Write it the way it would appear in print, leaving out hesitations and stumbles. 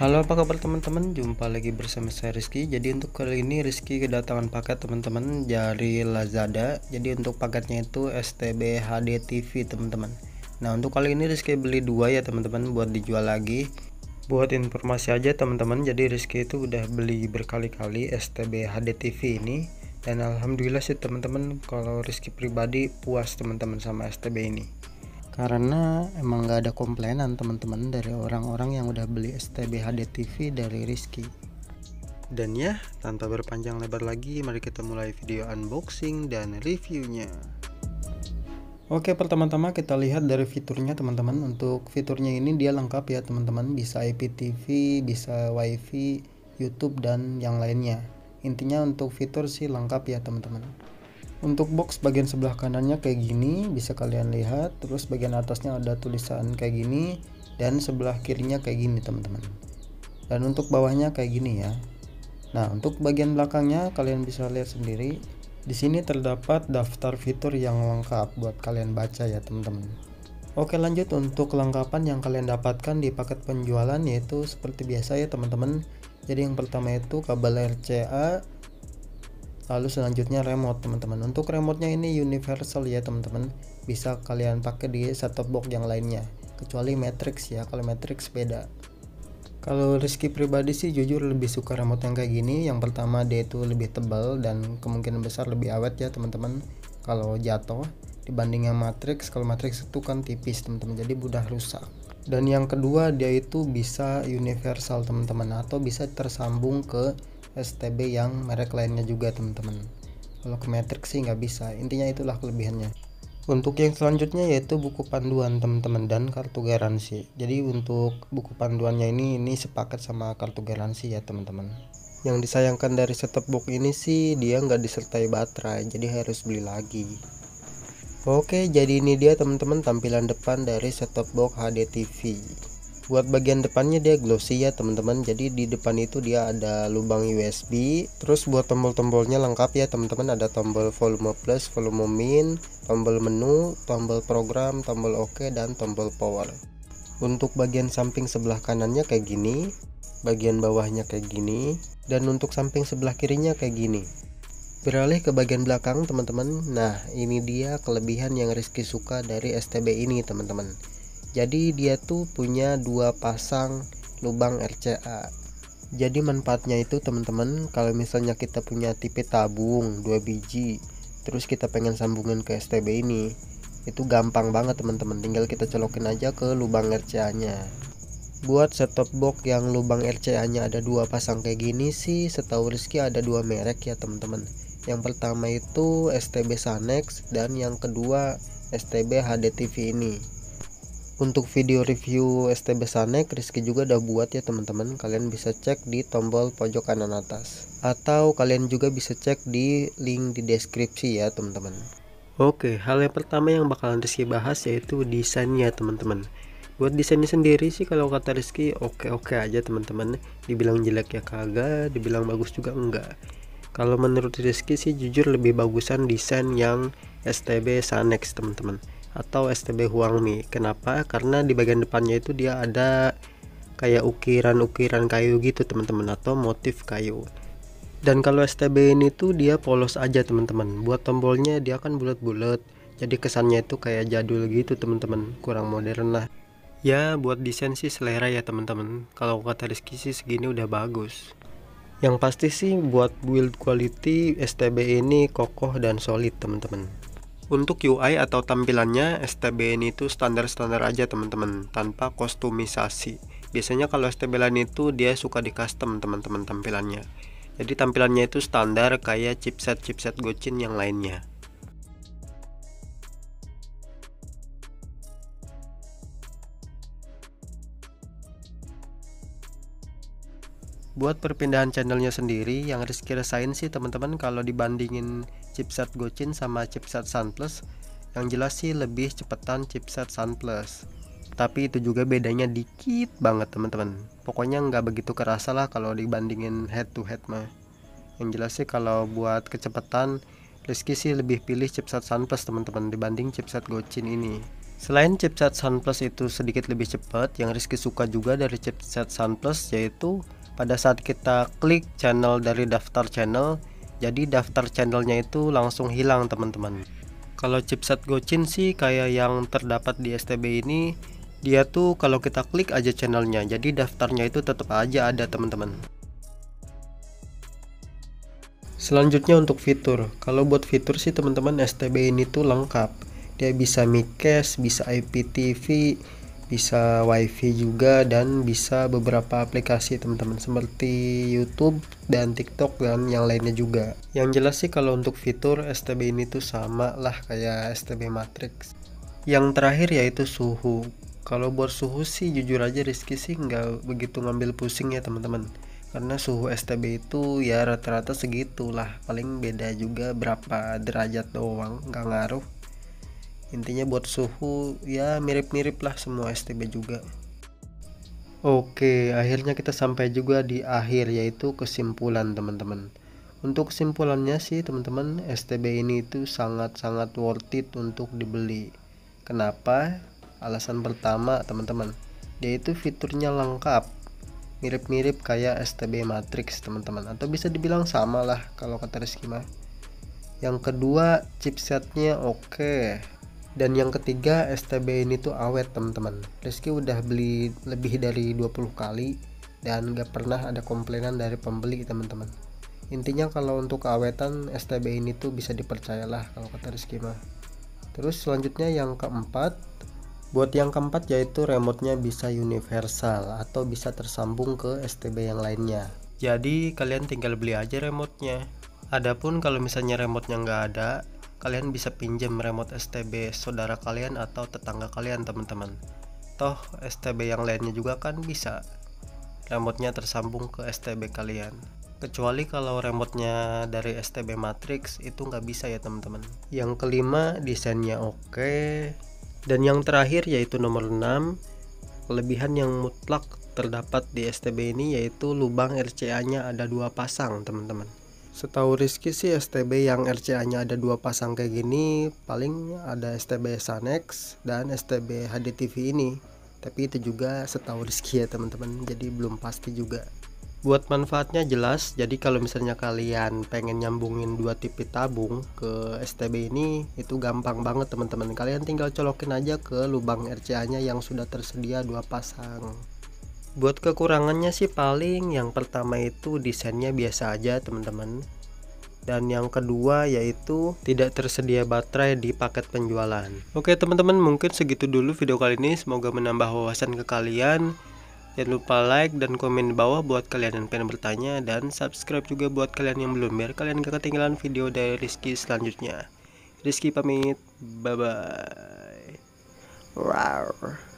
Halo, apa kabar teman-teman? Jumpa lagi bersama saya Rizky. Jadi untuk kali ini Rizky kedatangan paket teman-teman dari Lazada. Jadi untuk paketnya itu STB HD TV teman-teman. Nah, untuk kali ini Rizky beli dua ya teman-teman buat dijual lagi. Buat informasi aja teman-teman, jadi Rizky itu udah beli berkali-kali STB HD TV ini. Dan alhamdulillah sih teman-teman, kalau Rizky pribadi puas teman-teman sama STB ini. Karena emang nggak ada komplainan teman-teman dari orang-orang yang udah beli STB HD TV dari Rizky. Dan ya, tanpa berpanjang lebar lagi, mari kita mulai video unboxing dan reviewnya. Oke, pertama-tama kita lihat dari fiturnya teman-teman. Untuk fiturnya ini dia lengkap ya teman-teman, bisa IPTV, bisa WiFi, YouTube dan yang lainnya. Intinya untuk fitur sih lengkap ya teman-teman. Untuk box bagian sebelah kanannya kayak gini, bisa kalian lihat. Terus bagian atasnya ada tulisan kayak gini, dan sebelah kirinya kayak gini teman-teman. Dan untuk bawahnya kayak gini ya. Nah, untuk bagian belakangnya kalian bisa lihat sendiri. Di sini terdapat daftar fitur yang lengkap buat kalian baca ya teman-teman. Oke, lanjut untuk kelengkapan yang kalian dapatkan di paket penjualan, yaitu seperti biasa ya teman-teman. Jadi yang pertama itu kabel RCA. Lalu selanjutnya remote teman-teman. Untuk remote-nya ini universal ya teman-teman. Bisa kalian pakai di set-top box yang lainnya. Kecuali Matrix ya. Kalau Matrix beda. Kalau Rizky pribadi sih jujur lebih suka remote yang kayak gini. Yang pertama dia itu lebih tebal dan kemungkinan besar lebih awet ya teman-teman. Kalau jatuh dibanding yang Matrix. Kalau Matrix itu kan tipis teman-teman. Jadi mudah rusak. Dan yang kedua dia itu bisa universal teman-teman, atau bisa tersambung ke STB yang merek lainnya juga teman-teman. Kalau ke Matrix sih nggak bisa. Intinya itulah kelebihannya. Untuk yang selanjutnya yaitu buku panduan teman-teman dan kartu garansi. Jadi untuk buku panduannya ini sepaket sama kartu garansi ya teman-teman. Yang disayangkan dari set-top box ini sih dia nggak disertai baterai, jadi harus beli lagi. Oke, jadi ini dia teman-teman tampilan depan dari set-top box HD TV. Buat bagian depannya dia glossy ya teman-teman. Jadi di depan itu dia ada lubang USB. Terus buat tombol-tombolnya lengkap ya teman-teman. Ada tombol volume plus, volume min, tombol menu, tombol program, tombol OK, dan tombol power. Untuk bagian samping sebelah kanannya kayak gini, bagian bawahnya kayak gini, dan untuk samping sebelah kirinya kayak gini. Beralih ke bagian belakang teman-teman. Nah, ini dia kelebihan yang Rizky suka dari STB ini teman-teman. Jadi dia tuh punya dua pasang lubang RCA. Jadi manfaatnya itu teman-teman, kalau misalnya kita punya tipe tabung 2 biji, terus kita pengen sambungin ke STB ini, itu gampang banget teman-teman. Tinggal kita colokin aja ke lubang RCA-nya. Buat set-top box yang lubang RCA-nya ada dua pasang kayak gini sih, setahu Rizky ada dua merek ya teman-teman. Yang pertama itu STB Sanex dan yang kedua STB HD TV ini. Untuk video review STB Sanex Rizky juga udah buat ya teman-teman. Kalian bisa cek di tombol pojok kanan atas, atau kalian juga bisa cek di link di deskripsi ya teman-teman. Oke, hal yang pertama yang bakalan Rizky bahas yaitu desainnya teman-teman. Buat desainnya sendiri sih kalau kata Rizky oke-oke aja teman-teman. Dibilang jelek ya kagak, dibilang bagus juga enggak. Kalau menurut Rizky sih jujur lebih bagusan desain yang STB Sanex teman-teman, atau STB Huangmi. Kenapa? Karena di bagian depannya itu dia ada kayak ukiran-ukiran kayu gitu teman-teman, atau motif kayu. Dan kalau STB ini tuh dia polos aja teman-teman. Buat tombolnya dia kan bulat-bulat, jadi kesannya itu kayak jadul gitu teman-teman, kurang modern lah. Ya buat desain sih selera ya teman-teman. Kalau kata Rizky sih segini udah bagus. Yang pasti sih buat build quality STB ini kokoh dan solid teman-teman. Untuk UI atau tampilannya STB ini tuh standar-standar aja teman-teman, tanpa kostumisasi. Biasanya kalau STB lain itu dia suka di custom teman-teman tampilannya. Jadi tampilannya itu standar kayak chipset Gochin yang lainnya. Buat perpindahan channelnya sendiri yang Rizky rasain sih teman-teman, kalau dibandingin chipset Gochin sama chipset Sunplus, yang jelas sih lebih cepetan chipset Sunplus. Tapi itu juga bedanya dikit banget teman-teman. Pokoknya nggak begitu kerasa lah kalau dibandingin head to head mah. Yang jelas sih kalau buat kecepatan Rizky sih lebih pilih chipset Sunplus teman-teman dibanding chipset Gochin ini. Selain chipset SunPlus itu sedikit lebih cepat, yang Rizky suka juga dari chipset SunPlus yaitu pada saat kita klik channel dari daftar channel, jadi daftar channelnya itu langsung hilang teman-teman. Kalau chipset Gochin sih kayak yang terdapat di STB ini, dia tuh kalau kita klik aja channelnya, jadi daftarnya itu tetap aja ada teman-teman. Selanjutnya untuk fitur, kalau buat fitur sih teman-teman STB ini tuh lengkap. Dia bisa micast, bisa IPTV, bisa wifi juga, dan bisa beberapa aplikasi teman-teman seperti YouTube dan TikTok dan yang lainnya juga. Yang jelas sih kalau untuk fitur STB ini tuh sama lah kayak STB Matrix. Yang terakhir yaitu suhu. Kalau buat suhu sih jujur aja Rizky sih nggak begitu ngambil pusing ya teman-teman, karena suhu STB itu ya rata-rata segitulah, paling beda juga berapa derajat doang, nggak ngaruh. Intinya buat suhu ya mirip-mirip lah semua STB juga. Oke, akhirnya kita sampai juga di akhir yaitu kesimpulan teman-teman. Untuk kesimpulannya sih teman-teman, STB ini itu sangat-sangat worth it untuk dibeli. Kenapa? Alasan pertama teman-teman, dia itu fiturnya lengkap, mirip-mirip kayak STB Matrix teman-teman, atau bisa dibilang sama lah kalau kata Rizky mah. Yang kedua, chipsetnya oke. Dan yang ketiga, STB ini tuh awet teman-teman. Rizky udah beli lebih dari 20 kali dan gak pernah ada komplainan dari pembeli teman-teman. Intinya kalau untuk keawetan STB ini tuh bisa dipercayalah kalau kata Rizky mah. Terus selanjutnya yang keempat, buat yang keempat yaitu remote-nya bisa universal atau bisa tersambung ke STB yang lainnya. Jadi kalian tinggal beli aja remote-nya. Adapun kalau misalnya remote-nya nggak ada, kalian bisa pinjam remote STB saudara kalian atau tetangga kalian teman-teman. Toh STB yang lainnya juga kan bisa remote-nya tersambung ke STB kalian. Kecuali kalau remote-nya dari STB Matrix itu nggak bisa ya teman-teman. Yang kelima, desainnya oke. Dan yang terakhir yaitu nomor 6, kelebihan yang mutlak terdapat di STB ini yaitu lubang RCA-nya ada 2 pasang teman-teman. Setahu Rizky sih STB yang RCA-nya ada 2 pasang kayak gini paling ada STB Sanex dan STB HDTV ini. Tapi itu juga setahu Rizky ya teman-teman, jadi belum pasti juga. Buat manfaatnya jelas, jadi kalau misalnya kalian pengen nyambungin 2 TV tabung ke STB ini itu gampang banget teman-teman. Kalian tinggal colokin aja ke lubang RCA-nya yang sudah tersedia 2 pasang. Buat kekurangannya sih paling yang pertama itu desainnya biasa aja teman-teman. Dan yang kedua yaitu tidak tersedia baterai di paket penjualan. Oke teman-teman, mungkin segitu dulu video kali ini. Semoga menambah wawasan ke kalian. Jangan lupa like dan komen di bawah buat kalian yang pengen bertanya. Dan subscribe juga buat kalian yang belum, biar kalian gak ketinggalan video dari Rizky selanjutnya. Rizky pamit, bye bye. Rawr.